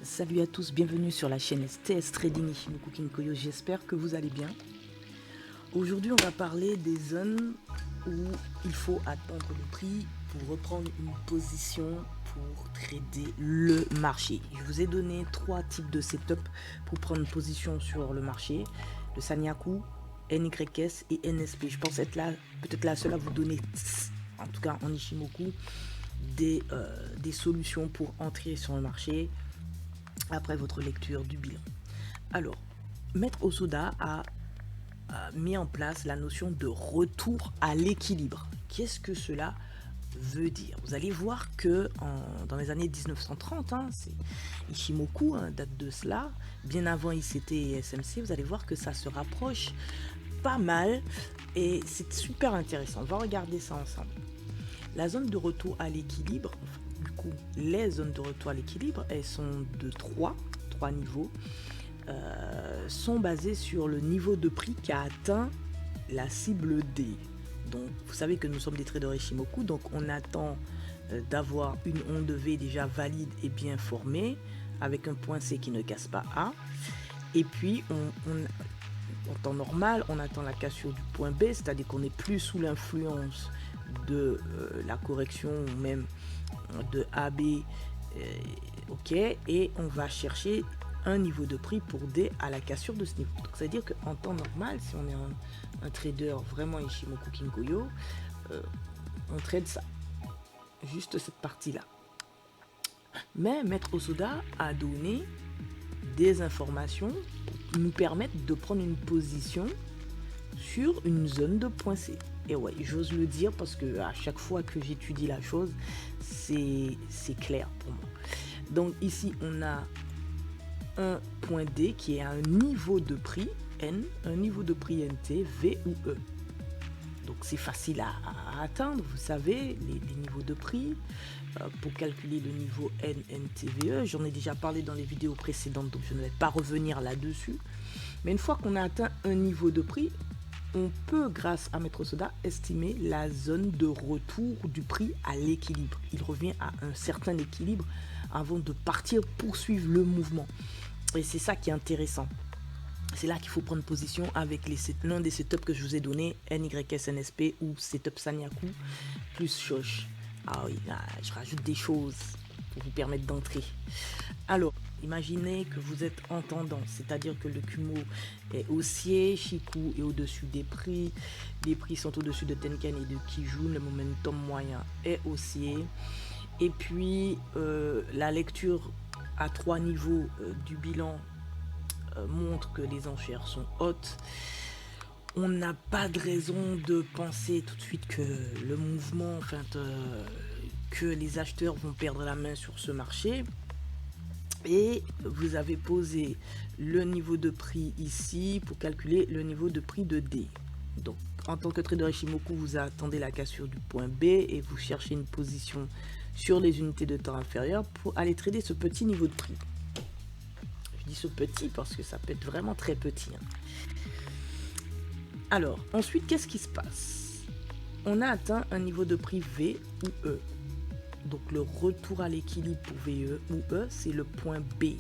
Salut à tous, bienvenue sur la chaîne STS Trading Ishimoku Kinkoyo, j'espère que vous allez bien. Aujourd'hui on va parler des zones où il faut attendre le prix pour reprendre une position pour trader le marché. Je vous ai donné 3 types de setup pour prendre position sur le marché, le Sanyaku, NYS et NSP. Je pense être là, peut-être la seule à vous donner, en tout cas en Ishimoku, des solutions pour entrer sur le marché après votre lecture du bilan. Alors, Maître Osoda a mis en place la notion de retour à l'équilibre. Qu'est-ce que cela veut dire? Vous allez voir que dans les années 1930, c'est Ishimoku, date de cela, bien avant ICT et SMC, vous allez voir que ça se rapproche pas mal et c'est super intéressant. On va regarder ça ensemble. La zone de retour à l'équilibre, du coup, les zones de retour à l'équilibre, elles sont de 3 niveaux, sont basées sur le niveau de prix qui a atteint la cible D. Donc, vous savez que nous sommes des traders Ishimoku, donc on attend d'avoir une onde V déjà valide et bien formée, avec un point C qui ne casse pas A. Et puis, en temps normal, on attend la cassure du point B, c'est-à-dire qu'on n'est plus sous l'influence de la correction ou même de AB, ok, et on va chercher un niveau de prix pour D à la cassure de ce niveau. Donc c'est à dire qu'en temps normal, si on est un trader vraiment Ishimoku Kinkoyo, on trade ça, juste cette partie là. Mais Maître Osoda a donné des informations pour nous permettre de prendre une position sur une zone de point C. Et ouais, j'ose le dire parce que à chaque fois que j'étudie la chose, c'est clair pour moi. Donc ici, on a un point D qui est un niveau de prix N, un niveau de prix NT, V ou E. Donc c'est facile à atteindre, vous savez, les niveaux de prix. Pour calculer le niveau N, NT, VE, j'en ai déjà parlé dans les vidéos précédentes, donc je ne vais pas revenir là-dessus. Mais une fois qu'on a atteint un niveau de prix, on peut, grâce à Maître Osoda, estimer la zone de retour du prix à l'équilibre. Il revient à un certain équilibre avant de partir poursuivre le mouvement. Et c'est ça qui est intéressant. C'est là qu'il faut prendre position avec l'un des setups que je vous ai donné, NYS, NSP ou setup Sanyaku plus Shosh. Ah oui, je rajoute des choses pour vous permettre d'entrer. Alors, imaginez que vous êtes en tendance, c'est-à-dire que le Kumo est haussier, Chikou est au-dessus des prix, les prix sont au-dessus de Tenkan et de Kijun, le momentum moyen est haussier. Et puis, la lecture à 3 niveaux du bilan montre que les enchères sont hautes. On n'a pas de raison de penser tout de suite que le mouvement, que les acheteurs vont perdre la main sur ce marché. Et vous avez posé le niveau de prix ici pour calculer le niveau de prix de D. Donc, en tant que trader Ishimoku, vous attendez la cassure du point B et vous cherchez une position sur les unités de temps inférieures pour aller trader ce petit niveau de prix. Je dis ce petit parce que ça peut être vraiment très petit. Alors, ensuite, qu'est-ce qui se passe? On a atteint un niveau de prix V ou E. Donc, le retour à l'équilibre pour VE ou E, c'est le point B.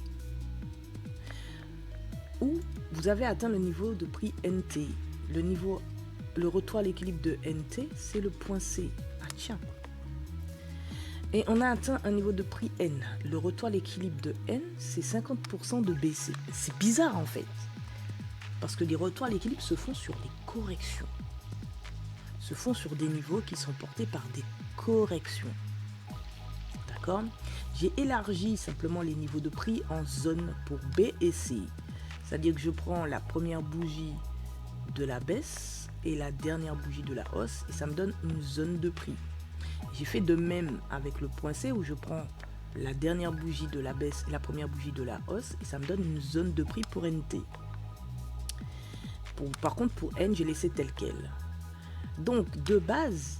Ou vous avez atteint le niveau de prix NT. Le retour à l'équilibre de NT, c'est le point C. Ah tiens. Et on a atteint un niveau de prix N. Le retour à l'équilibre de N, c'est 50% de BC. C'est bizarre en fait. Parce que les retours à l'équilibre se font sur les corrections. Se font sur des niveaux qui sont portés par des corrections. D'accord? J'ai élargi simplement les niveaux de prix en zones pour B et C. C'est-à-dire que je prends la première bougie de la baisse et la dernière bougie de la hausse et ça me donne une zone de prix. J'ai fait de même avec le point C où je prends la dernière bougie de la baisse et la première bougie de la hausse et ça me donne une zone de prix pour NT. Par contre, pour N, j'ai laissé tel quel. Donc, de base,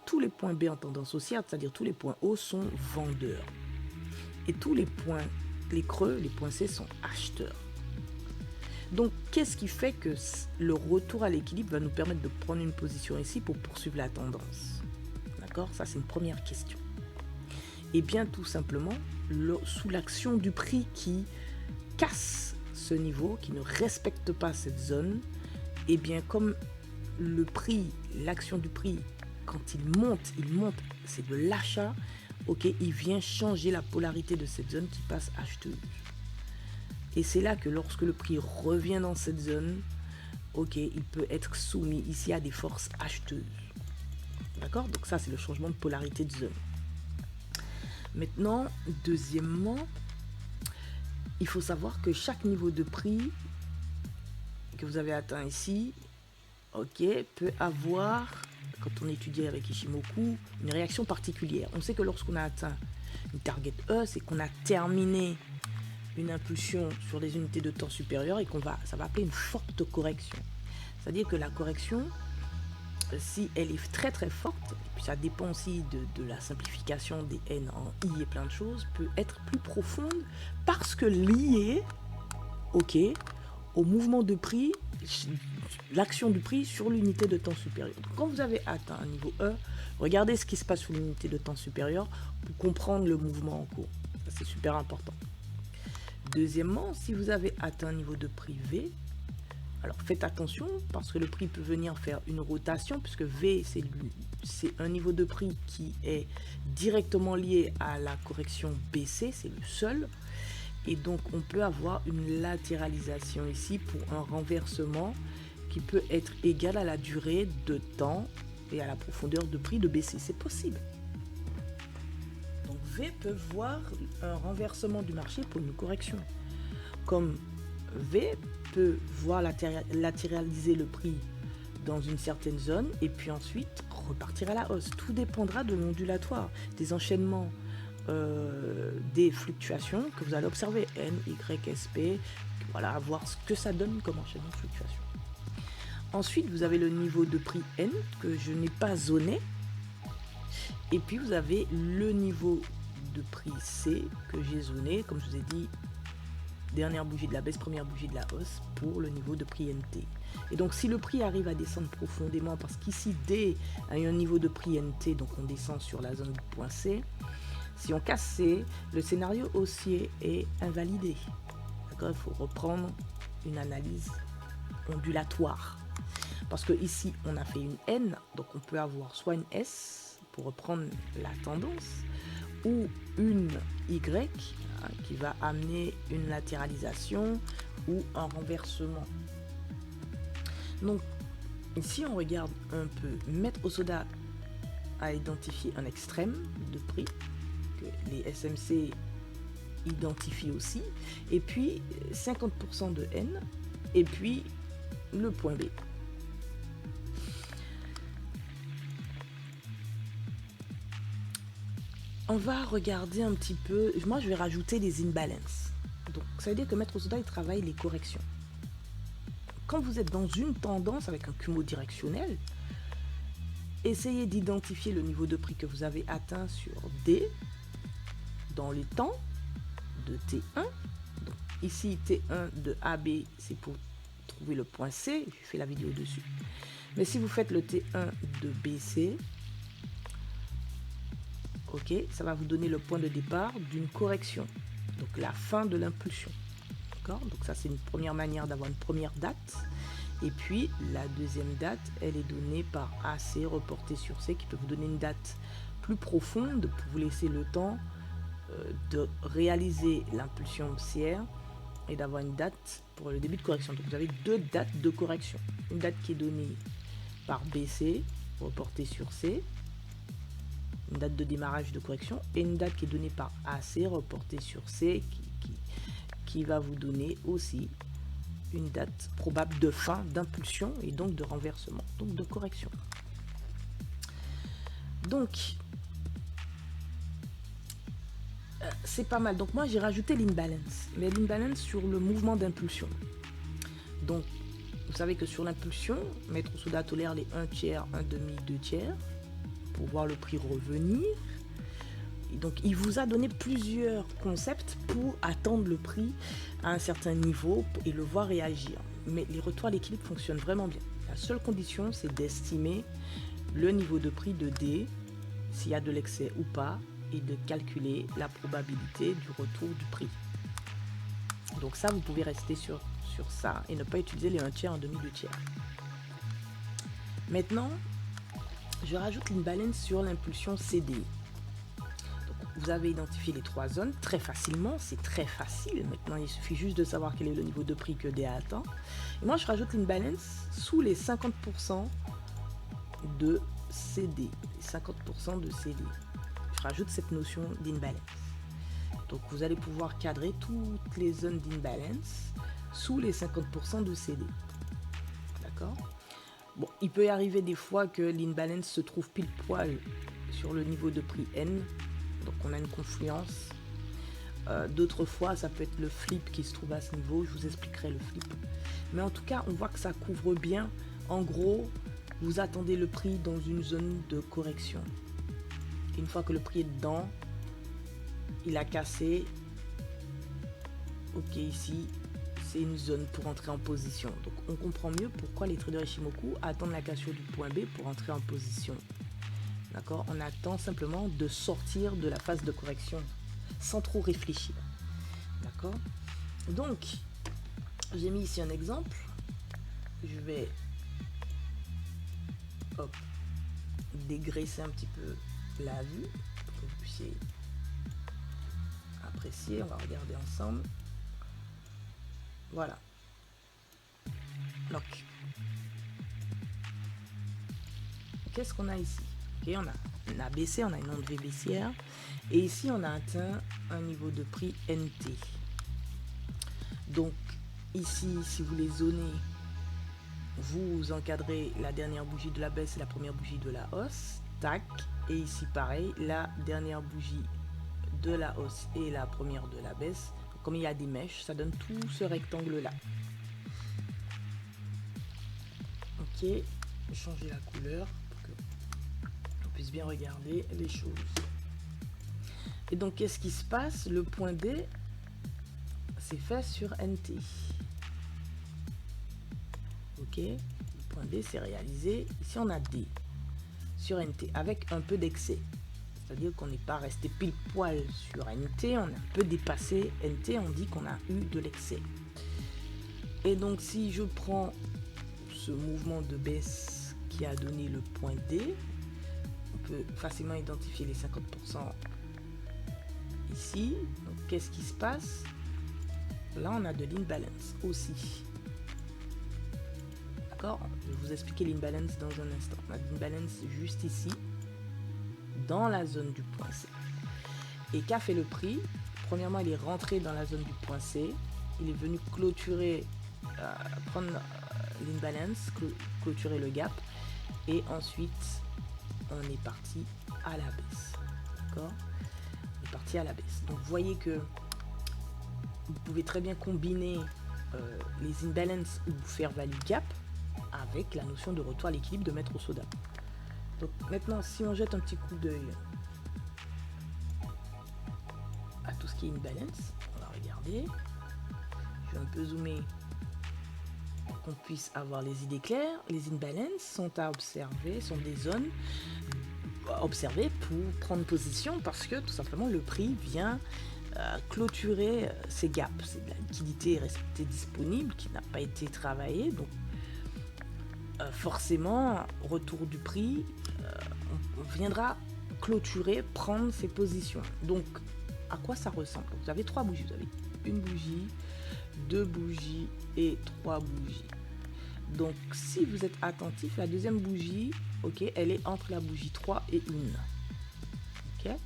tous les points B en tendance haussière, c'est-à-dire tous les points hauts, sont vendeurs. Et tous les points, les creux, les points C sont acheteurs. Donc, qu'est-ce qui fait que le retour à l'équilibre va nous permettre de prendre une position ici pour poursuivre la tendance? D'accord? Ça, c'est une première question. Et bien, tout simplement, sous l'action du prix qui casse ce niveau, qui ne respecte pas cette zone, et bien comme le prix, l'action du prix, quand il monte, c'est de l'achat, ok, il vient changer la polarité de cette zone qui passe acheteuse. Et c'est là que lorsque le prix revient dans cette zone, ok, il peut être soumis ici à des forces acheteuses. D'accord? Donc ça, c'est le changement de polarité de zone. Maintenant, deuxièmement, il faut savoir que chaque niveau de prix que vous avez atteint ici, ok, peut avoir, quand on étudie avec Ishimoku, une réaction particulière. On sait que lorsqu'on a atteint une target E, c'est qu'on a terminé une impulsion sur des unités de temps supérieures et ça va appeler une forte correction. C'est-à-dire que la correction, si elle est très très forte, et puis ça dépend aussi de la simplification des N en I et plein de choses, peut être plus profonde parce que liée, ok, au mouvement de prix, l'action du prix sur l'unité de temps supérieur. Quand vous avez atteint un niveau E, regardez ce qui se passe sur l'unité de temps supérieur pour comprendre le mouvement en cours. Ça, c'est super important. Deuxièmement, si vous avez atteint un niveau de prix V, alors faites attention parce que le prix peut venir faire une rotation puisque V, c'est un niveau de prix qui est directement lié à la correction BC, c'est le seul. Et donc on peut avoir une latéralisation ici pour un renversement qui peut être égal à la durée de temps et à la profondeur de prix de BC. C'est possible. Donc V peut voir un renversement du marché pour une correction. Comme V peut voir latéraliser le prix dans une certaine zone et puis ensuite repartir à la hausse. Tout dépendra de l'ondulatoire, des enchaînements, des fluctuations que vous allez observer, N, Y, SP, voilà, voir ce que ça donne comme enchaînement de fluctuations. Ensuite, vous avez le niveau de prix N que je n'ai pas zoné. Et puis, vous avez le niveau de prix C que j'ai zoné, comme je vous ai dit, dernière bougie de la baisse, première bougie de la hausse pour le niveau de prix NT. Et donc, si le prix arrive à descendre profondément, parce qu'ici, D a eu un niveau de prix NT, donc on descend sur la zone du point C, si on casse C, le scénario haussier est invalidé. D'accord? Il faut reprendre une analyse ondulatoire. Parce que ici, on a fait une N, donc on peut avoir soit une S pour reprendre la tendance, ou une Y qui va amener une latéralisation ou un renversement. Donc, ici, on regarde un peu. Maître Hosoda a identifié un extrême de prix que les SMC identifient aussi, et puis 50% de N, et puis le point B. On va regarder un petit peu, moi je vais rajouter les imbalances. Donc ça veut dire que Maître Hosoda il travaille les corrections. Quand vous êtes dans une tendance avec un Kumo directionnel, essayez d'identifier le niveau de prix que vous avez atteint sur D dans les temps de T1. Donc, ici T1 de AB c'est pour trouver le point C, j'ai fait la vidéo dessus. Mais si vous faites le T1 de BC, ok, ça va vous donner le point de départ d'une correction, donc la fin de l'impulsion. D'accord? Donc ça c'est une première manière d'avoir une première date. Et puis la deuxième date, elle est donnée par AC reporté sur C, qui peut vous donner une date plus profonde pour vous laisser le temps de réaliser l'impulsion haussière et d'avoir une date pour le début de correction. Donc vous avez deux dates de correction. Une date qui est donnée par BC reportée sur C, une date de démarrage de correction, et une date qui est donnée par AC reportée sur C qui va vous donner aussi une date probable de fin d'impulsion et donc de renversement, donc de correction. Donc c'est pas mal. Donc moi j'ai rajouté l'imbalance, mais l'imbalance sur le mouvement d'impulsion. Donc vous savez que sur l'impulsion, Maître Hosoda tolère les 1 tiers, 1 demi, 2 tiers pour voir le prix revenir. Et donc il vous a donné plusieurs concepts pour attendre le prix à un certain niveau et le voir réagir. Mais les retours à l'équilibre fonctionnent vraiment bien. La seule condition, c'est d'estimer le niveau de prix de D, s'il y a de l'excès ou pas, et de calculer la probabilité du retour du prix. Donc ça, vous pouvez rester sur ça et ne pas utiliser les 1/3, 1/2, 2/3. Maintenant, je rajoute l'imbalance sur l'impulsion CDI. Vous avez identifié les 3 zones très facilement, c'est très facile. Maintenant, il suffit juste de savoir quel est le niveau de prix que DA atteint. Et moi, je rajoute l'imbalance sous les 50% de CD. Les 50% de CD. Je rajoute cette notion d'imbalance. Donc, vous allez pouvoir cadrer toutes les zones d'imbalance sous les 50% de CD. D'accord ? Bon, il peut y arriver des fois que l'imbalance se trouve pile poil sur le niveau de prix N. Donc on a une confluence. D'autres fois, ça peut être le flip qui se trouve à ce niveau. Je vous expliquerai le flip. Mais en tout cas, on voit que ça couvre bien. En gros, vous attendez le prix dans une zone de correction. Une fois que le prix est dedans, il a cassé. Ok, ici, c'est une zone pour entrer en position. Donc on comprend mieux pourquoi les traders Ichimoku attendent la cassure du point B pour entrer en position. D'accord, on attend simplement de sortir de la phase de correction sans trop réfléchir. D'accord. Donc, j'ai mis ici un exemple. Je vais dégraisser un petit peu la vue pour que vous puissiez apprécier. On va regarder ensemble. Voilà. Donc, qu'est-ce qu'on a ici? Ok, on a baissé, on a une onde V baissière. Et ici, on a atteint un niveau de prix NT. Donc, ici, si vous les zonez, vous encadrez la dernière bougie de la baisse et la première bougie de la hausse. Tac. Et ici, pareil, la dernière bougie de la hausse et la première de la baisse. Donc, comme il y a des mèches, ça donne tout ce rectangle-là. Ok. Je vais changer la couleur pour qu'on puisse bien regarder les choses. Et donc, qu'est-ce qui se passe? Le point D, c'est fait sur NT. Ok, le point D, c'est réalisé. Ici, on a D sur NT avec un peu d'excès. C'est-à-dire qu'on n'est pas resté pile poil sur NT, on a un peu dépassé NT, on dit qu'on a eu de l'excès. Et donc, si je prends ce mouvement de baisse qui a donné le point D, on peut facilement identifier les 50% ici. Donc, qu'est-ce qui se passe? Là, on a de l'imbalance aussi. D'accord? Je vais vous expliquer l'imbalance dans un instant. On a de l'imbalance juste ici, dans la zone du point C. Et qu'a fait le prix? Premièrement, il est rentré dans la zone du point C. Il est venu clôturer, prendre l'imbalance, clôturer le gap. Et ensuite, on est parti à la baisse. D'accord? On est parti à la baisse. Donc, vous voyez que vous pouvez très bien combiner les imbalances ou fair value gap avec la notion de retour à l'équilibre de maître soda. Donc maintenant, si on jette un petit coup d'œil à tout ce qui est imbalance, on va regarder. Je vais un peu zoomer pour qu'on puisse avoir les idées claires. Les imbalances sont à observer, sont des zones à observer pour prendre position parce que tout simplement le prix vient clôturer ces gaps. C'est de la liquidité restée disponible qui n'a pas été travaillée. Donc forcément, retour du prix, on viendra clôturer, prendre ses positions. Donc, à quoi ça ressemble? Vous avez 3 bougies. Vous avez une bougie, 2 bougies et 3 bougies. Donc, si vous êtes attentif, la deuxième bougie, ok, elle est entre la bougie 3 et 1. Ok.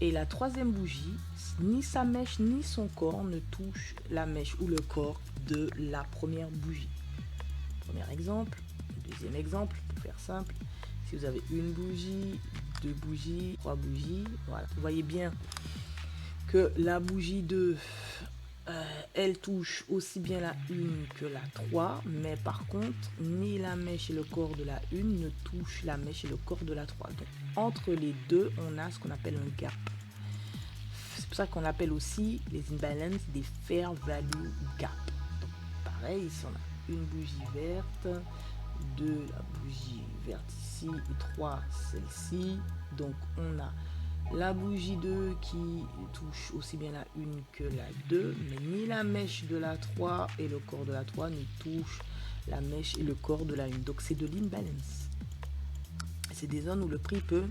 Et la troisième bougie, ni sa mèche ni son corps ne touchent la mèche ou le corps de la première bougie. Premier exemple. Deuxième exemple, pour faire simple, si vous avez une bougie, 2 bougies, 3 bougies, voilà. Vous voyez bien que la bougie 2, elle touche aussi bien la 1 que la 3, mais par contre, ni la mèche et le corps de la 1 ne touchent la mèche et le corps de la 3. Donc, entre les deux, on a ce qu'on appelle un gap. C'est pour ça qu'on appelle aussi les imbalances des fair value gap. Donc, pareil, ici, on a une bougie verte, 2 la bougie verte ici et 3 celle-ci. Donc on a La bougie 2 qui touche aussi bien la 1 que la 2, mais ni la mèche de la 3 et le corps de la 3 ne touchent la mèche et le corps de la 1. Donc c'est de l'imbalance. C'est des zones où le prix peut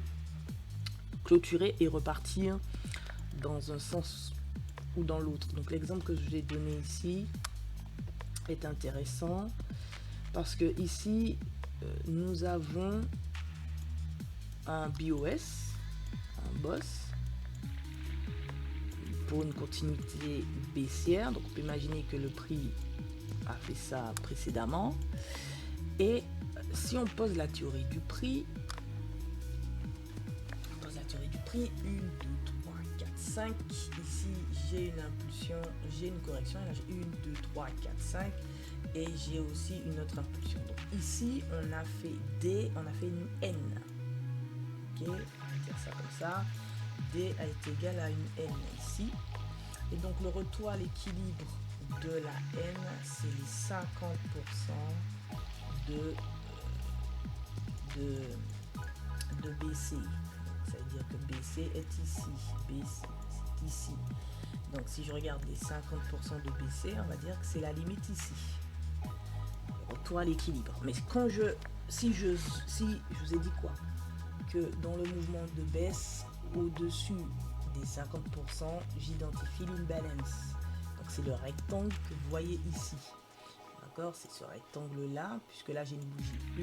clôturer et repartir dans un sens ou dans l'autre. Donc l'exemple que je vous ai donné ici est intéressant parce que ici nous avons un BOS, un boss pour une continuité baissière. Donc on peut imaginer que le prix a fait ça précédemment. Et si on pose la théorie du prix, 1, 2, 3, 4, 5. Ici, j'ai une impulsion, j'ai une correction. Là, j'ai 1, 2, 3, 4, 5. Et j'ai aussi une autre impulsion. Donc ici, on a fait D, on a fait une N. Ok, on va dire ça comme ça. D a été égal à une N ici. Et donc le retour à l'équilibre de la N, c'est les 50% de BC. Ça veut dire que BC est ici, BC c'est ici. Donc si je regarde les 50% de BC, on va dire que c'est la limite ici. Retour à l'équilibre. Mais quand si je vous ai dit quoi? Que dans le mouvement de baisse, au-dessus des 50%, j'identifie l'imbalance. Donc c'est le rectangle que vous voyez ici. D'accord? C'est ce rectangle-là, puisque là j'ai une bougie 1,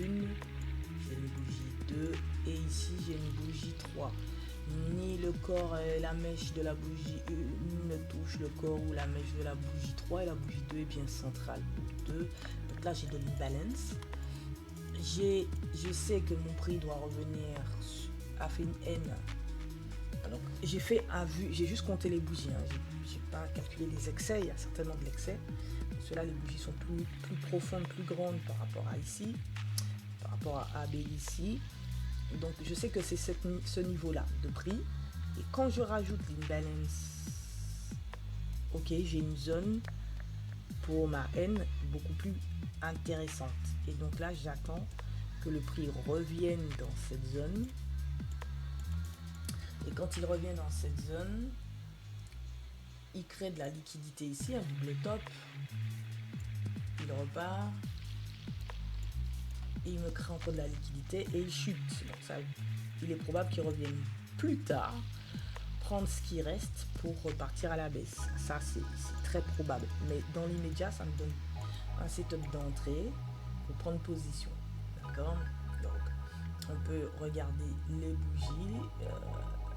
j'ai une bougie 2, et ici j'ai une bougie 3. Ni le corps et la mèche de la bougie 1 ne touchent le corps ou la mèche de la bougie 3, et la bougie 2 est bien centrale. 2. Donc là j'ai de l'imbalance. Je sais que mon prix doit revenir à fait une N. Alors j'ai juste compté les bougies. J'ai pas calculé les excès. Il y a certainement de l'excès. Ceux-là, les bougies sont plus profondes, plus grandes par rapport à ici, par rapport à AB ici. Donc je sais que c'est ce niveau-là de prix. Et quand je rajoute l'imbalance, ok, j'ai une zone pour ma N beaucoup plus intéressante. Et donc là, j'attends que le prix revienne dans cette zone. Et quand il revient dans cette zone, il crée de la liquidité ici, un double top. Il repart. Et il me crée encore de la liquidité et il chute. Donc ça, il est probable qu'il revienne plus tard, prendre ce qui reste pour repartir à la baisse. Ça, c'est très probable. Mais dans l'immédiat, ça me donne un setup d'entrée pour prendre position. D'accord? Donc, on peut regarder les bougies,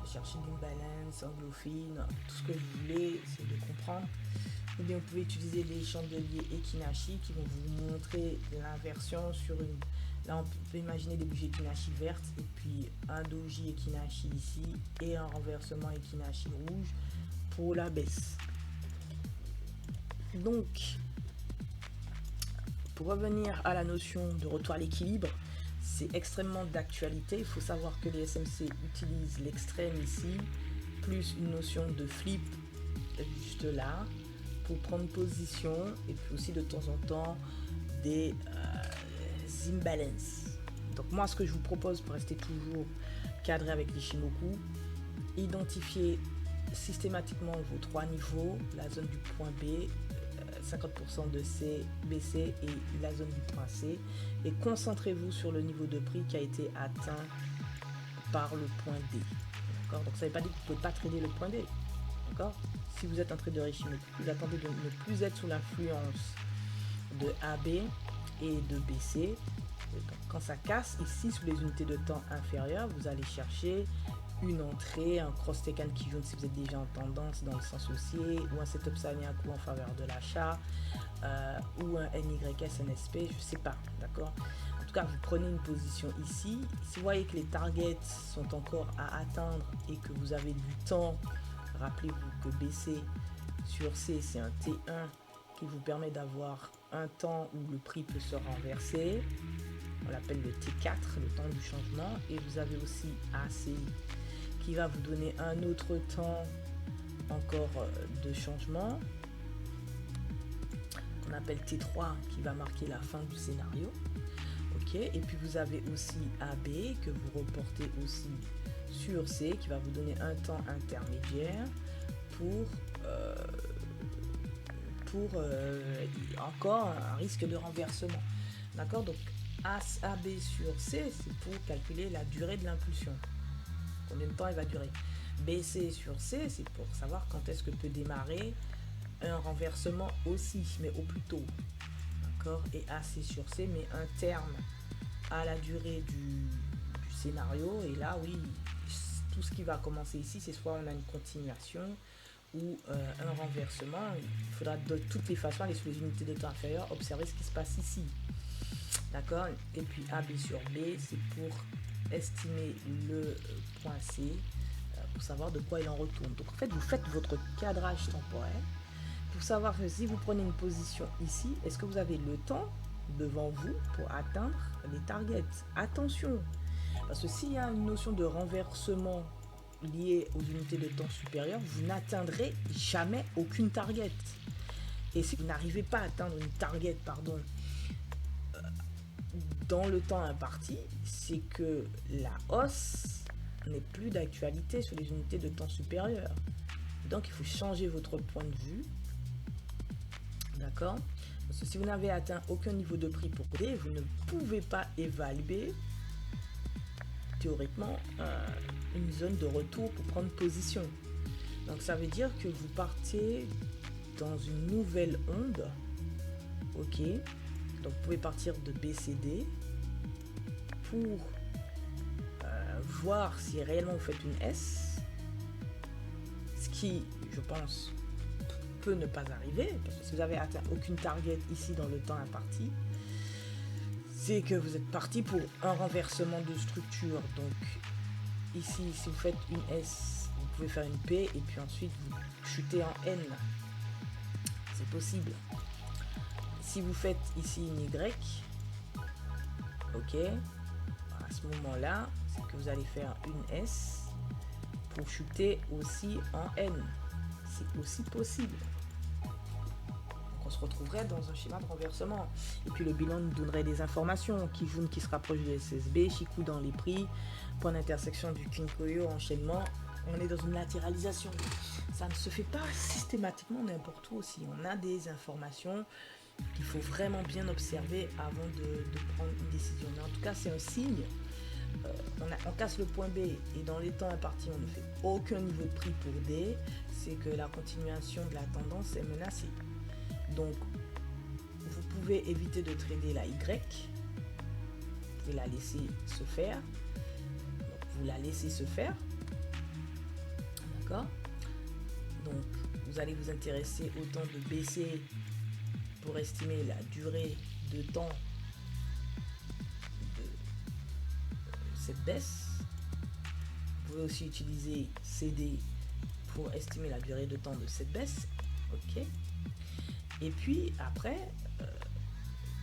chercher l'imbalance, anglofine, tout ce que vous voulez, c'est de comprendre. Ou bien vous pouvez utiliser les chandeliers Ekinashi qui vont vous montrer l'inversion sur une... Là, on peut imaginer des bougies Ekinashi vertes et puis un doji Ekinashi ici et un renversement Ekinashi rouge pour la baisse. Donc, pour revenir à la notion de retour à l'équilibre, c'est extrêmement d'actualité. Il faut savoir que les SMC utilisent l'extrême ici, plus une notion de flip juste là, pour prendre position, et puis aussi de temps en temps des imbalances. Donc moi, ce que je vous propose pour rester toujours cadré avec l'Ishimoku, identifier systématiquement vos 3 niveaux, la zone du point B, 50% de BC et la zone du point C, et concentrez-vous sur le niveau de prix qui a été atteint par le point D. D'accord? Donc ça ne veut pas dire que vous ne pouvez pas trader le point D. D'accord? Si vous êtes un trader Ishimoku, vous attendez de ne plus être sous l'influence de AB et de BC. Donc, quand ça casse, ici, sous les unités de temps inférieures, vous allez chercher une entrée, un cross take and key jaune si vous êtes déjà en tendance dans le sens haussier, ou un setup salé un coup en faveur de l'achat, ou un NYS NSP, je ne sais pas, d'accord? En tout cas, vous prenez une position ici. Si vous voyez que les targets sont encore à atteindre et que vous avez du temps, rappelez-vous que BC sur C, c'est un T1 qui vous permet d'avoir un temps où le prix peut se renverser. On l'appelle le T4, le temps du changement. Et vous avez aussi AC qui va vous donner un autre temps encore de changement. On appelle T3 qui va marquer la fin du scénario. Ok, Ok, et puis vous avez aussi AB que vous reportez aussi sur C qui va vous donner un temps intermédiaire pour encore un risque de renversement. D'accord, donc AB sur C, c'est pour calculer la durée de l'impulsion. Combien de temps elle va durer. BC sur C, c'est pour savoir quand est-ce que peut démarrer un renversement aussi, mais au plus tôt. D'accord, et AC sur C met un terme à la durée du scénario. Et là, oui, tout ce qui va commencer ici, c'est soit on a une continuation ou un renversement. Il faudra de toutes les façons aller sur les unités de temps inférieures, observer ce qui se passe ici. D'accord, et puis AB sur B, c'est pour estimer le point C, pour savoir de quoi il en retourne. Donc en fait, vous faites votre cadrage temporel pour savoir que si vous prenez une position ici, est-ce que vous avez le temps devant vous pour atteindre les targets. Attention, parce que s'il y a une notion de renversement liée aux unités de temps supérieures, vous n'atteindrez jamais aucune target. Et si vous n'arrivez pas à atteindre une target, dans le temps imparti, c'est que la hausse n'est plus d'actualité sur les unités de temps supérieures. Donc il faut changer votre point de vue. D'accord? Parce que si vous n'avez atteint aucun niveau de prix pour D, vous ne pouvez pas évaluer théoriquement une zone de retour pour prendre position. Donc ça veut dire que vous partez dans une nouvelle onde. Ok, donc vous pouvez partir de BCD pour voir si réellement vous faites une S, ce qui, je pense, peut ne pas arriver, parce que si vous avez atteint aucune target ici dans le temps imparti, c'est que vous êtes parti pour un renversement de structure. Donc ici, si vous faites une S, vous pouvez faire une P et puis ensuite vous chutez en N. C'est possible. Si vous faites ici une Y, ok, à ce moment-là, c'est que vous allez faire une S pour chuter aussi en N. C'est aussi possible. Donc on se retrouverait dans un schéma de renversement. Et puis le bilan nous donnerait des informations. Kijun qui se rapproche de SSB, Chikou dans les prix, point d'intersection du Kinkoyo, enchaînement. On est dans une latéralisation. Ça ne se fait pas systématiquement n'importe où aussi. On a des informations qu'il faut vraiment bien observer avant de prendre une décision. Mais en tout cas, c'est un signe. On casse le point B et dans les temps impartis, on ne fait aucun niveau de prix pour D. C'est que la continuation de la tendance est menacée. Donc, vous pouvez éviter de trader la Y. Vous pouvez la laisser se faire. Donc, vous la laissez se faire. D'accord? Donc, vous allez vous intéresser au temps de BC pour estimer la durée de temps de cette baisse. Vous pouvez aussi utiliser CD pour estimer la durée de temps de cette baisse. Ok. Et puis après,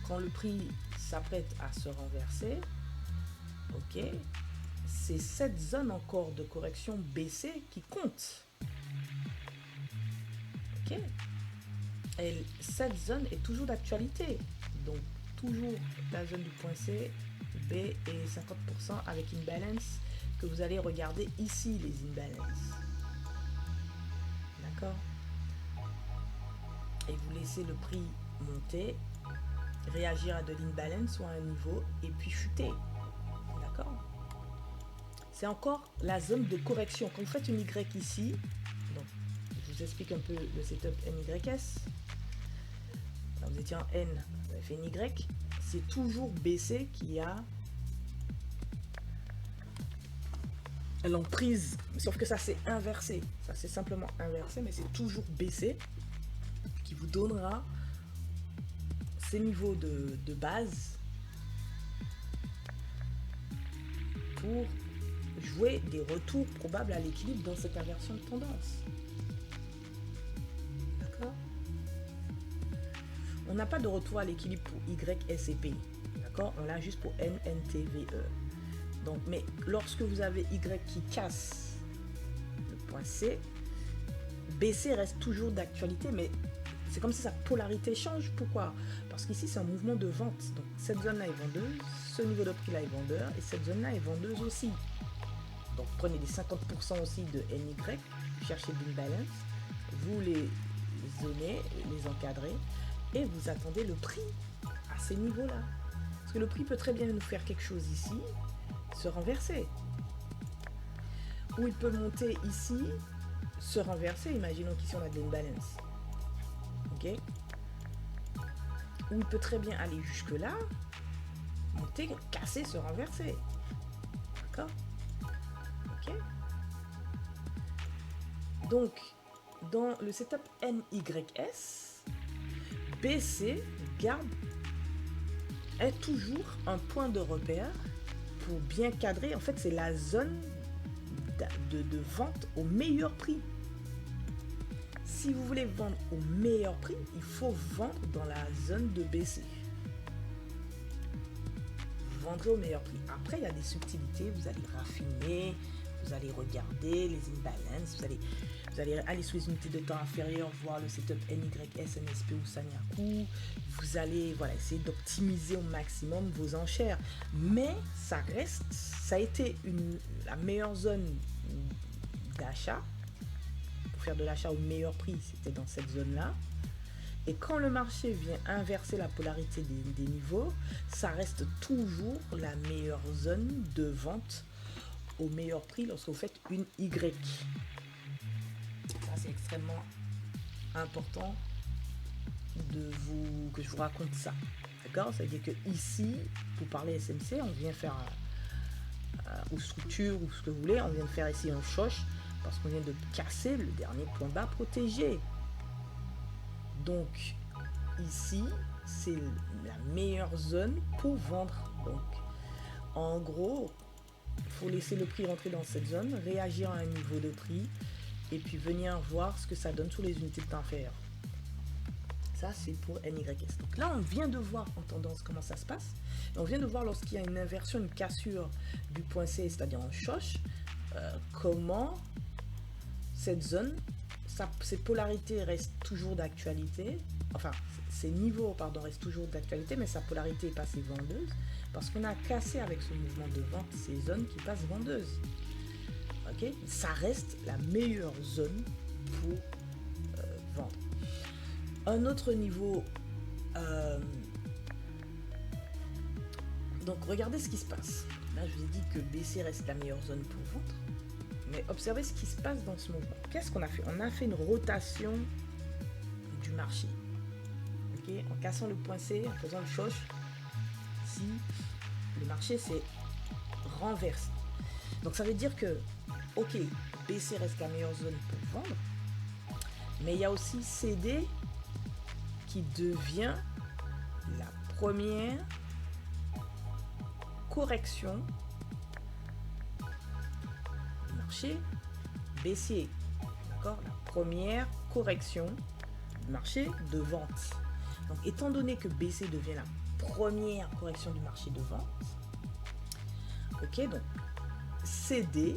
quand le prix s'apprête à se renverser, ok, c'est cette zone encore de correction BC qui compte. Ok. Et cette zone est toujours d'actualité. Donc toujours la zone du point C, B et 50% avec imbalance que vous allez regarder ici, les imbalances. D'accord? Et vous laissez le prix monter, réagir à de l'imbalance ou à un niveau et puis chuter. D'accord? C'est encore la zone de correction. Quand vous faites une Y ici, donc je vous explique un peu le setup NYS. Quand vous étiez en N, vous avez fait une Y, c'est toujours BC qui a l'emprise, sauf que ça c'est inversé, ça c'est simplement inversé, mais c'est toujours BC qui vous donnera ces niveaux de base pour jouer des retours probables à l'équilibre dans cette inversion de tendance. D'accord? On n'a pas de retour à l'équilibre pour Y, S et P. D'accord? On l'a juste pour N, N, T, V, E. Donc, mais lorsque vous avez Y qui casse le point C, BC reste toujours d'actualité, mais c'est comme si sa polarité change. Pourquoi? Parce qu'ici, c'est un mouvement de vente. Donc, cette zone-là est vendeuse, ce niveau de prix-là est vendeur, et cette zone-là est vendeuse aussi. Donc, prenez les 50% aussi de NY, cherchez l'imbalance, vous les zonez, les encadrez, et vous attendez le prix à ces niveaux-là. Parce que le prix peut très bien nous faire quelque chose ici, se renverser. Ou il peut monter ici, se renverser. Imaginons qu'ici on a de l'imbalance. Ok? Ou il peut très bien aller jusque là, monter, casser, se renverser. D'accord? Ok? Donc, dans le setup NYS, BC est toujours un point de repère pour bien cadrer. En fait, c'est la zone de vente au meilleur prix. Si vous voulez vendre au meilleur prix, il faut vendre dans la zone de BC. Vendre au meilleur prix. Après, il y a des subtilités, vous allez raffiner, vous allez regarder les imbalances, vous allez aller sous les unités de temps inférieures, voir le setup NYS, NSP ou Sanyaku. Vous allez essayer d'optimiser au maximum vos enchères. Mais ça a été la meilleure zone d'achat. Pour faire de l'achat au meilleur prix, c'était dans cette zone-là. Et quand le marché vient inverser la polarité des niveaux, ça reste toujours la meilleure zone de vente au meilleur prix lorsque vous faites une Y. Ça, c'est extrêmement important que je vous raconte ça. D'accord? Ça veut dire que ici, pour parler SMC, on vient faire ou structure ou ce que vous voulez, on vient de faire ici un choche parce qu'on vient de casser le dernier point bas protégé. Donc ici, c'est la meilleure zone pour vendre. Donc en gros, il faut laisser le prix rentrer dans cette zone, réagir à un niveau de prix et puis venir voir ce que ça donne sous les unités de temps inférieures. Ça, c'est pour NYS. Donc là, on vient de voir en tendance comment ça se passe. Et on vient de voir lorsqu'il y a une inversion, une cassure du point C, c'est-à-dire en choche, comment cette zone, ces polarités restent toujours d'actualité. Enfin, ces niveaux, restent toujours d'actualité, mais sa polarité est passée vendeuse parce qu'on a cassé avec ce mouvement de vente ces zones qui passent vendeuses. Ok? Ça reste la meilleure zone pour vendre. Un autre niveau, donc regardez ce qui se passe. Là, je vous ai dit que BC reste la meilleure zone pour vendre. Mais observez ce qui se passe dans ce mouvement. Qu'est-ce qu'on a fait? On a fait une rotation du marché. Okay? En cassant le point C, en faisant le choche, si le marché s'est renversé. Donc ça veut dire que, ok, BC reste la meilleure zone pour vendre, mais il y a aussi CD qui devient la première correction du marché baissier. D'accord? La première correction du marché de vente. Donc, étant donné que BC devient la première correction du marché de vente, ok, donc CD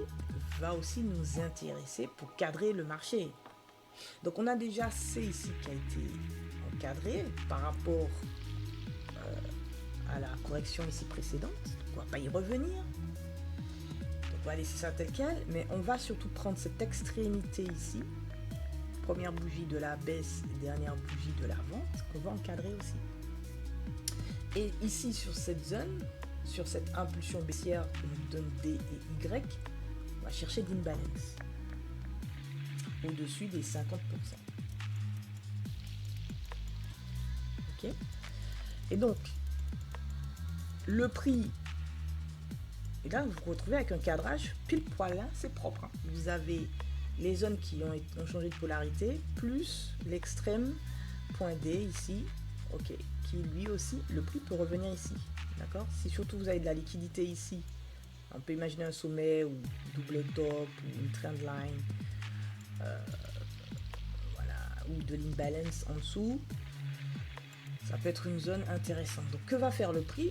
va aussi nous intéresser pour cadrer le marché. Donc, on a déjà C ici qui a été encadré par rapport à la correction ici précédente. On ne va pas y revenir. Donc, on va laisser ça tel quel, mais on va surtout prendre cette extrémité ici, première bougie de la baisse et dernière bougie de la vente, qu'on va encadrer aussi. Et ici, sur cette zone, sur cette impulsion baissière que nous donne D et Y, on va chercher d'imbalance au-dessus des 50%. Ok? Et donc, le prix, et là, vous vous retrouvez avec un cadrage pile poil là, c'est propre. Hein. Vous avez les zones qui ont changé de polarité, plus l'extrême point D ici, ok, qui lui aussi, le prix peut revenir ici. D'accord? Si surtout vous avez de la liquidité ici, on peut imaginer un sommet ou double top ou une trendline, ou de l'imbalance en dessous, ça peut être une zone intéressante. Donc que va faire le prix?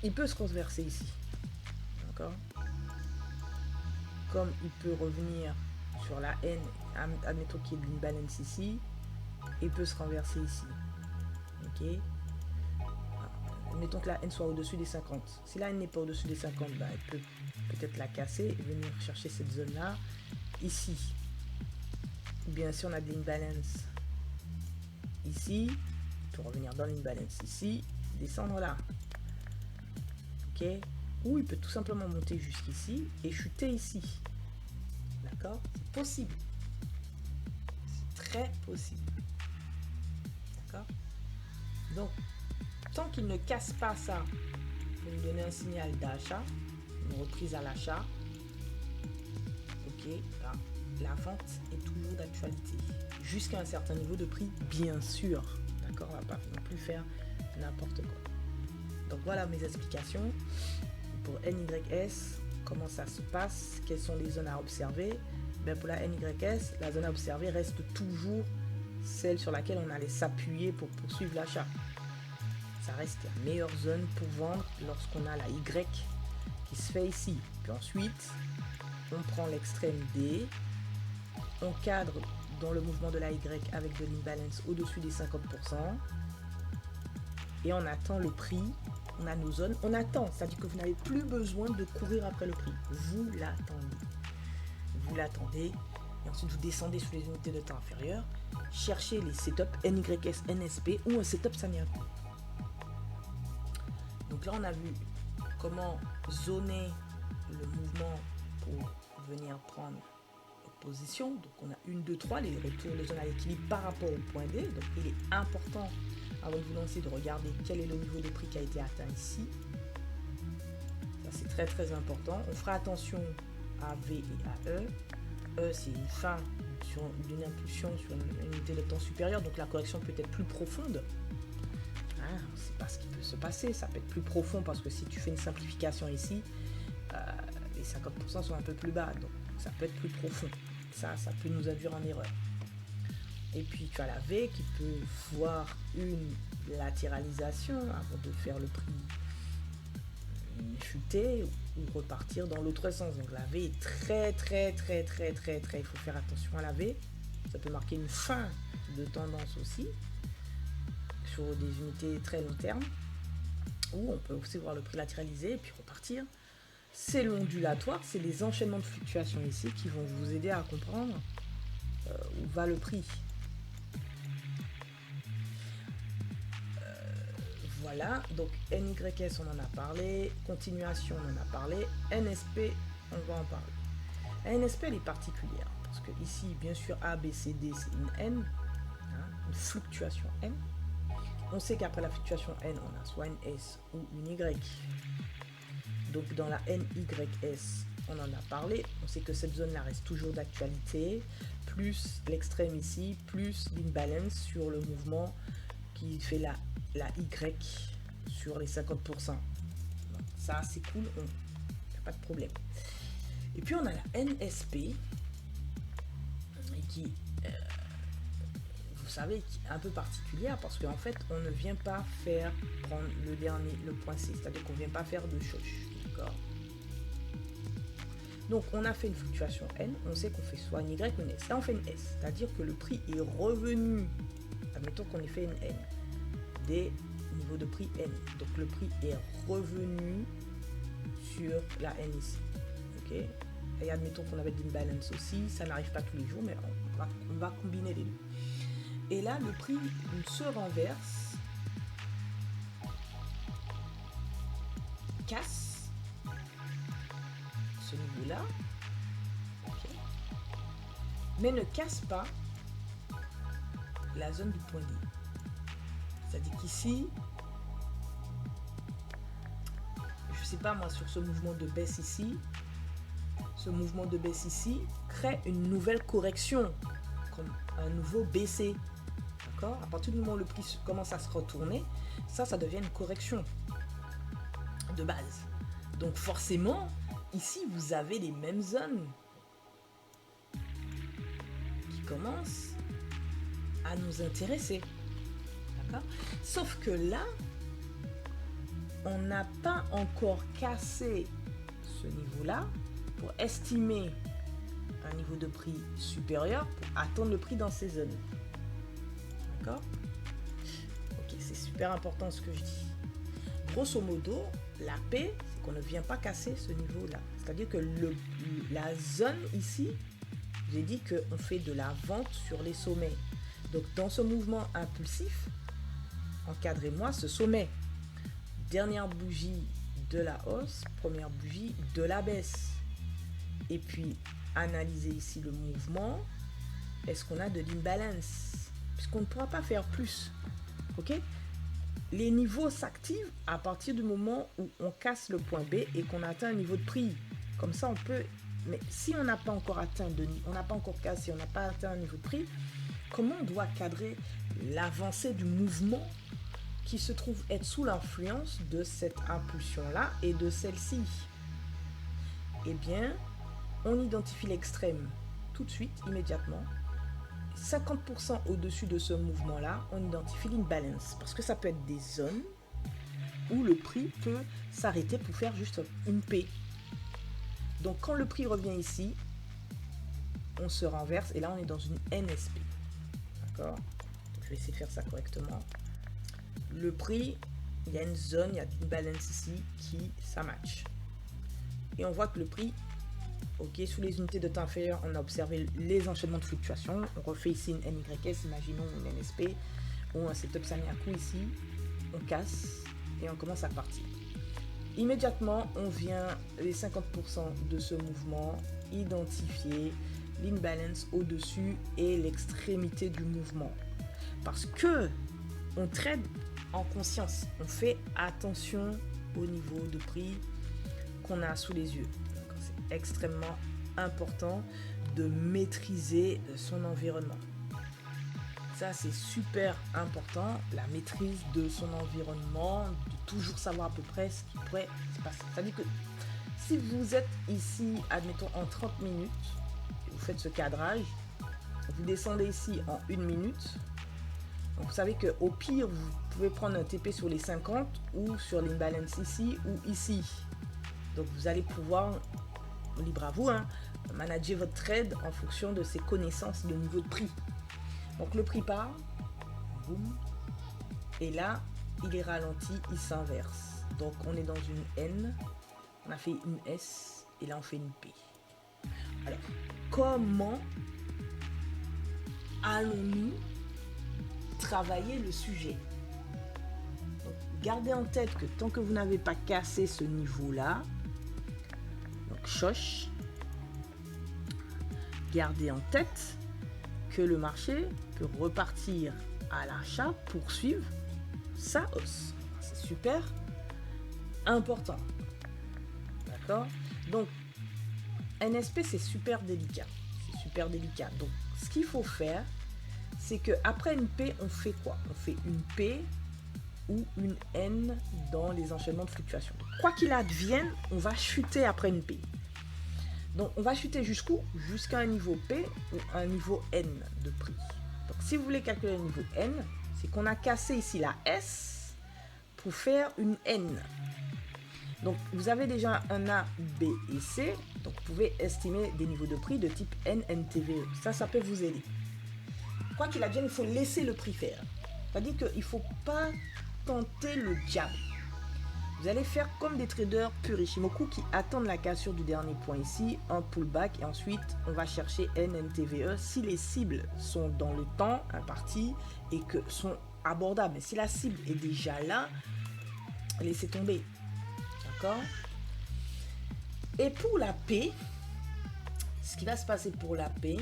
Il peut se renverser ici. D'accord? Comme il peut revenir sur la N, admettons qu'il y ait de l'imbalance ici, et peut se renverser ici. Ok. Mettons que la N soit au-dessus des 50. Si la N n'est pas au-dessus des 50, bah, elle peut peut-être la casser et venir chercher cette zone-là, ici. Ou bien si on a de l'imbalance ici, peut revenir dans l'imbalance ici, descendre là. Ok. Ou il peut tout simplement monter jusqu'ici et chuter ici. D'accord. C'est possible. C'est très possible. D'accord. Donc, tant qu'il ne casse pas ça, pour nous donner un signal d'achat, une reprise à l'achat, ok, là, la vente est toujours d'actualité. Jusqu'à un certain niveau de prix, bien sûr. D'accord, on ne va pas non plus faire n'importe quoi. Donc voilà mes explications pour NYS, comment ça se passe, quelles sont les zones à observer. Ben pour la NYS, la zone à observer reste toujours celle sur laquelle on allait s'appuyer pour poursuivre l'achat. Ça reste la meilleure zone pour vendre lorsqu'on a la Y qui se fait ici. Puis ensuite, on prend l'extrême D, on cadre dans le mouvement de la Y avec de l'imbalance au-dessus des 50%, et on attend le prix, on a nos zones, on attend, c'est-à-dire que vous n'avez plus besoin de courir après le prix, vous l'attendez, et ensuite vous descendez sur les unités de temps inférieures, cherchez les setups NYS, NSP ou un setup Sanyaku. Donc là on a vu comment zoner le mouvement pour venir prendre position. Donc on a 1, 2, 3, les retours de zone à l'équilibre par rapport au point D. Donc il est important, avant de vous lancer, de regarder quel est le niveau de prix qui a été atteint ici. Ça c'est très très important. On fera attention à V et à E. E c'est une fin d'une impulsion sur une unité de temps supérieure, donc la correction peut être plus profonde. On ne sait pas ce qui peut se passer, ça peut être plus profond parce que si tu fais une simplification ici, les 50% sont un peu plus bas, donc ça peut être plus profond. Ça peut nous induire en erreur. Et puis tu as la V qui peut voir une latéralisation avant de faire le prix chuter ou repartir dans l'autre sens. Donc la V est très, il faut faire attention à la V. Ça peut marquer une fin de tendance aussi sur des unités très long terme, ou on peut aussi voir le prix latéraliser et puis repartir. C'est l'ondulatoire, c'est les enchaînements de fluctuations ici qui vont vous aider à comprendre où va le prix. Voilà, donc NYS on en a parlé, continuation on en a parlé, NSP on va en parler. La NSP elle est particulière parce que ici bien sûr A, B, C, D c'est une N, une fluctuation N. On sait qu'après la fluctuation N on a soit une S ou une Y. Donc dans la NYS, on en a parlé, on sait que cette zone-là reste toujours d'actualité, plus l'extrême ici, plus l'imbalance sur le mouvement qui fait la Y sur les 50%. Donc ça c'est cool, il n'y a pas de problème. Et puis on a la NSP, qui, vous savez, qui est un peu particulière parce qu'en fait on ne vient pas faire prendre le point C, c'est-à-dire qu'on ne vient pas faire de choche. Donc on a fait une fluctuation N, on sait qu'on fait soit une Y ou une S. Là on fait une S, c'est-à-dire que le prix est revenu, admettons qu'on ait fait une N, des niveaux de prix N. Donc le prix est revenu sur la N ici. Ok. Et admettons qu'on avait de l'imbalance aussi, ça n'arrive pas tous les jours, mais on va combiner les deux. Et là le prix se renverse, casse ce niveau-là, okay, mais ne casse pas la zone du point D. C'est-à-dire qu'ici, je sais pas moi, sur ce mouvement de baisse ici, crée une nouvelle correction, comme un nouveau BC. D'accord ? À partir du moment où le prix commence à se retourner, ça devient une correction de base. Donc forcément, ici, vous avez les mêmes zones qui commencent à nous intéresser. D'accord ? Sauf que là, on n'a pas encore cassé ce niveau-là pour estimer un niveau de prix supérieur pour attendre le prix dans ces zones. D'accord? Ok, c'est super important ce que je dis. Grosso modo, la P, c'est qu'on ne vient pas casser ce niveau-là. C'est-à-dire que la zone ici, j'ai dit qu'on fait de la vente sur les sommets. Donc, dans ce mouvement impulsif, encadrez-moi ce sommet. Dernière bougie de la hausse, première bougie de la baisse. Et puis, analysez ici le mouvement. Est-ce qu'on a de l'imbalance? Puisqu'on ne pourra pas faire plus. Ok? Les niveaux s'activent à partir du moment où on casse le point B et qu'on atteint un niveau de prix. Comme ça, on peut... Mais si on n'a pas encore atteint, on n'a pas encore cassé, on n'a pas atteint un niveau de prix, comment on doit cadrer l'avancée du mouvement qui se trouve être sous l'influence de cette impulsion-là et de celle-ci? Eh bien, on identifie l'extrême tout de suite, immédiatement. 50% au-dessus de ce mouvement-là, on identifie l'imbalance. Parce que ça peut être des zones où le prix peut s'arrêter pour faire juste une P. Donc, quand le prix revient ici, on se renverse et là, on est dans une NSP. D'accord? Je vais essayer de faire ça correctement. Le prix, il y a une zone, il y a une balance ici qui ça match. Et on voit que le prix, ok, sous les unités de temps inférieures, on a observé les enchaînements de fluctuations. On refait ici une NYS, imaginons une NSP, ou un setup Sanyaku ici. On casse et on commence à partir. Immédiatement, on vient les 50% de ce mouvement identifier l'imbalance au-dessus et l'extrémité du mouvement. Parce que on trade en conscience, on fait attention au niveau de prix qu'on a sous les yeux. C'est extrêmement important de maîtriser son environnement. Ça, c'est super important, la maîtrise de son environnement, de toujours savoir à peu près ce qui pourrait se passer. C'est-à-dire que si vous êtes ici, admettons, en 30 minutes, et vous faites ce cadrage, vous descendez ici en 1 minute, donc vous savez qu'au pire, vous pouvez prendre un TP sur les 50 ou sur l'imbalance ici ou ici. Donc vous allez pouvoir, libre à vous, manager votre trade en fonction de ses connaissances de niveau de prix. Donc le prix part, boum, et là, il est ralenti, il s'inverse. Donc on est dans une N, on a fait une S, et là on fait une P. Alors, comment allons-nous travailler le sujet? Donc, gardez en tête que tant que vous n'avez pas cassé ce niveau-là, donc choche, gardez en tête que le marché peut repartir à l'achat, poursuivre sa hausse. C'est super important. D'accord? Donc, NSP, c'est super délicat. C'est super délicat. Donc, ce qu'il faut faire, c'est qu'après une P, on fait quoi? On fait une P ou une N dans les enchaînements de fluctuations. Donc, quoi qu'il advienne, on va chuter après une P. Donc, on va chuter jusqu'où? Jusqu'à un niveau P ou un niveau N de prix. Donc, si vous voulez calculer le niveau N, c'est qu'on a cassé ici la S pour faire une N. Donc, vous avez déjà un A, B et C. Donc, vous pouvez estimer des niveaux de prix de type N, NTVE. Ça peut vous aider. Quoi qu'il advienne, il faut laisser le prix faire. C'est-à-dire qu'il ne faut pas tenter le diable. Vous allez faire comme des traders pur Ichimoku qui attendent la cassure du dernier point ici, un pullback, et ensuite on va chercher NNTVE si les cibles sont dans le temps imparti et que sont abordables. Mais si la cible est déjà là, laissez tomber. D'accord? Et pour la P, ce qui va se passer pour la P,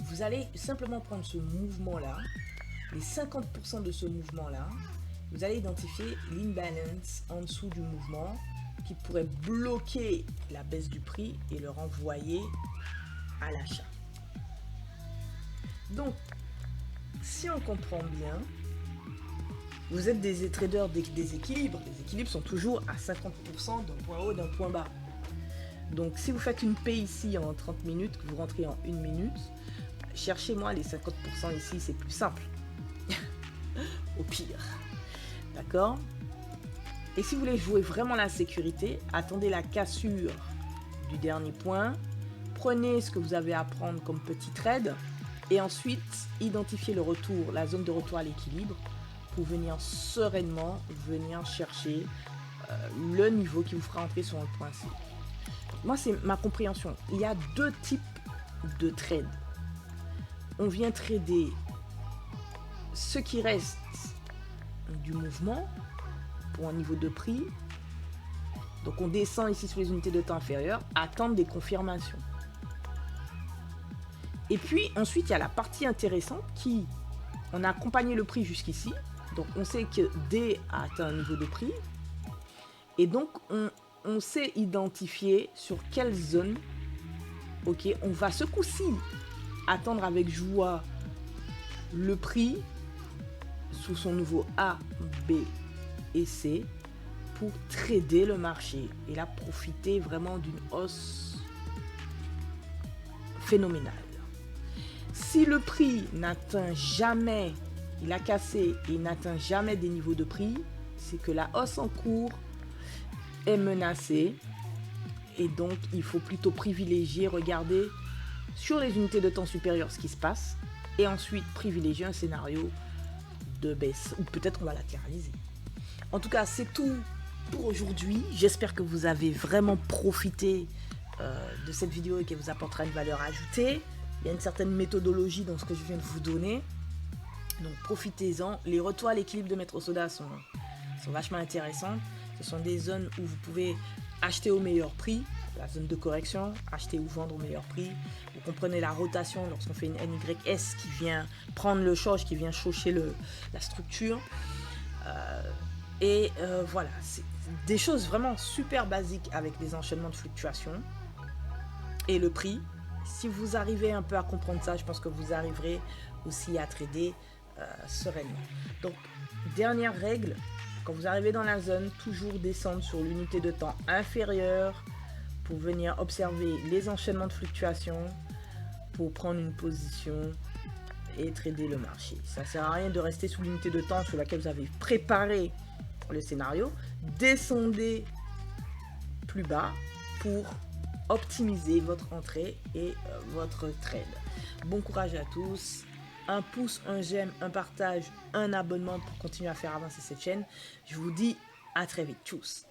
vous allez simplement prendre ce mouvement-là, les 50% de ce mouvement-là, vous allez identifier l'imbalance en dessous du mouvement qui pourrait bloquer la baisse du prix et le renvoyer à l'achat. Donc, si on comprend bien, vous êtes des traders des équilibres. Les équilibres sont toujours à 50% d'un point haut, d'un point bas. Donc, si vous faites une P ici en 30 minutes, que vous rentrez en 1 minute, cherchez-moi les 50% ici, c'est plus simple. Au pire. D'accord? Et si vous voulez jouer vraiment la sécurité, attendez la cassure du dernier point. Prenez ce que vous avez à prendre comme petit trade Et ensuite, identifier le retour, la zone de retour à l'équilibre pour venir sereinement chercher le niveau qui vous fera entrer sur un point C. Moi, c'est ma compréhension. Il y a deux types de trades. On vient trader ce qui reste du mouvement pour un niveau de prix. Donc on descend ici sur les unités de temps inférieures, attendre des confirmations. Et puis ensuite il y a la partie intéressante qui, on a accompagné le prix jusqu'ici, donc on sait que D a atteint un niveau de prix, et donc on sait identifier sur quelle zone, ok, on va ce coup-ci attendre avec joie le prix sous son niveau A, B et C pour trader le marché et là profiter vraiment d'une hausse phénoménale. Si le prix n'atteint jamais, il a cassé et n'atteint jamais des niveaux de prix, c'est que la hausse en cours est menacée et donc il faut plutôt privilégier, regarder sur les unités de temps supérieures ce qui se passe et ensuite privilégier un scénario de baisse ou peut-être on va latéraliser. En tout cas, c'est tout pour aujourd'hui. J'espère que vous avez vraiment profité de cette vidéo et qu'elle vous apportera une valeur ajoutée. Il y a une certaine méthodologie dans ce que je viens de vous donner. Donc profitez-en. Les retours à l'équilibre de Maître Soda sont vachement intéressants. Ce sont des zones où vous pouvez acheter au meilleur prix, la zone de correction, acheter ou vendre au meilleur prix. Vous comprenez la rotation lorsqu'on fait une NYS qui vient prendre le change, qui vient chausser la structure. Voilà, c'est des choses vraiment super basiques avec des enchaînements de fluctuations. Et le prix, si vous arrivez un peu à comprendre ça, je pense que vous arriverez aussi à trader sereinement. Donc, dernière règle, quand vous arrivez dans la zone, toujours descendre sur l'unité de temps inférieure pour venir observer les enchaînements de fluctuations, pour prendre une position et trader le marché. Ça ne sert à rien de rester sous l'unité de temps sur laquelle vous avez préparé le scénario. Descendez plus bas pour optimiser votre entrée et votre trade. Bon courage à tous. Un pouce, un j'aime, un partage, un abonnement pour continuer à faire avancer cette chaîne. Je vous dis à très vite. Tchuss.